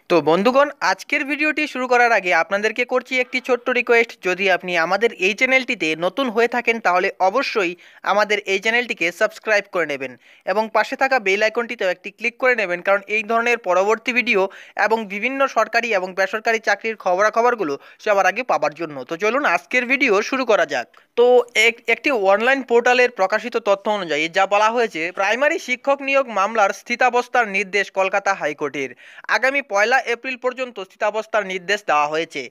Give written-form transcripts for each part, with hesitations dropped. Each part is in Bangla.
তো বন্ধুগণ, আজকের ভিডিওটি শুরু করার আগে আপনাদেরকে করছি একটি ছোট্ট রিকোয়েস্ট। যদি আপনি আমাদের এই চ্যানেলটিতে নতুন হয়ে থাকেন তাহলে অবশ্যই আমাদের এই চ্যানেলটিকে সাবস্ক্রাইব করে নেবেন এবং পাশে থাকা বেল আইকনটিতেও একটি ক্লিক করে নেবেন, কারণ এই ধরনের পরবর্তী ভিডিও এবং বিভিন্ন সরকারি এবং বেসরকারি চাকরির খবরাখবরগুলো সবার আগে পাওয়ার জন্য। তো চলুন আজকের ভিডিও শুরু করা যাক। তো একটি অনলাইন পোর্টালের প্রকাশিত তথ্য অনুযায়ী যা বলা হয়েছে, প্রাইমারি শিক্ষক নিয়োগ মামলার স্থিতাবস্থার নির্দেশ কলকাতা হাইকোর্টের। আগামী 1 এপ্রিল পর্যন্ত স্থিতাবস্থার নির্দেশ দেওয়া হয়েছে।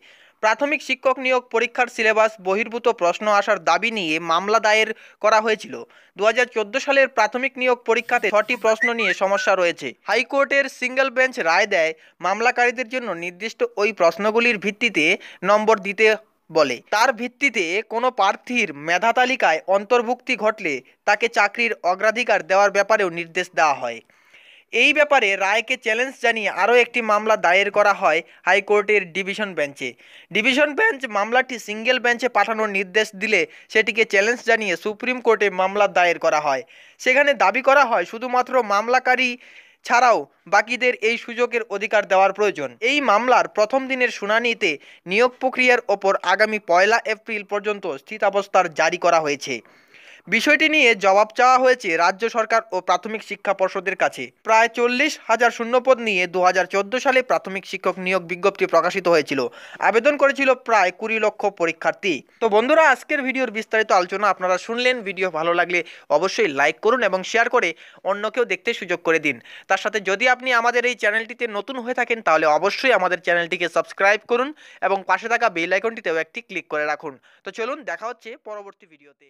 প্রাথমিক শিক্ষক নিয়োগ পরীক্ষার সিলেবাস বহির্ভূত প্রশ্ন আসার দাবি নিয়ে মামলা দায়ের করা হয়েছিল। 2014 সালের প্রাথমিক নিয়োগ পরীক্ষাতে 6টি প্রশ্ন নিয়ে সমস্যা রয়েছে। হাইকোর্টের সিঙ্গেল বেঞ্চ রায় দেয় মামলাকারীদের জন্য নির্দিষ্ট ওই প্রশ্নগুলির ভিত্তিতে নম্বর দিতে বলে। তার ভিত্তিতে কোনো প্রার্থীর মেধা তালিকায় অন্তর্ভুক্তি ঘটলে তাকে চাকরির অগ্রাধিকার দেওয়ার ব্যাপারেও নির্দেশ দেওয়া হয়। এই ব্যাপারে রায়কে চ্যালেঞ্জ জানিয়ে আরও একটি মামলা দায়ের করা হয় হাইকোর্টের ডিভিশন বেঞ্চে। ডিভিশন বেঞ্চ মামলাটি সিঙ্গেল বেঞ্চে পাঠানোর নির্দেশ দিলে সেটিকে চ্যালেঞ্জ জানিয়ে সুপ্রিম কোর্টে মামলা দায়ের করা হয়। সেখানে দাবি করা হয় শুধুমাত্র মামলাকারী ছাড়াও বাকিদের এই সুযোগের অধিকার দেওয়ার প্রয়োজন। এই মামলার প্রথম দিনের শুনানিতে নিয়োগ প্রক্রিয়ার ওপর আগামী 1 এপ্রিল পর্যন্ত স্থিতাবস্থার জারি করা হয়েছে। বিষয়টি নিয়ে জবাব চাওয়া হয়েছে রাজ্য সরকার ও প্রাথমিক শিক্ষা পর্ষদের কাছে। প্রায় 40,000 শূন্যপদ নিয়ে 2014 সালে প্রাথমিক শিক্ষক নিয়োগ বিজ্ঞপ্তি প্রকাশিত হয়েছিল। আবেদন করেছিল প্রায় 20 লক্ষ পরীক্ষার্থী। তো বন্ধুরা, আজকের ভিডিওর বিস্তারিত আলোচনা আপনারা শুনলেন। ভিডিও ভালো লাগলে অবশ্যই লাইক করুন এবং শেয়ার করে অন্যকেও দেখতে সুযোগ করে দিন। তার সাথে যদি আপনি আমাদের এই চ্যানেলটিতে নতুন হয়ে থাকেন তাহলে অবশ্যই আমাদের চ্যানেলটিকে সাবস্ক্রাইব করুন এবং পাশে থাকা বেল আইকনটিতেও একটি ক্লিক করে রাখুন। তো চলুন, দেখা হচ্ছে পরবর্তী ভিডিওতে।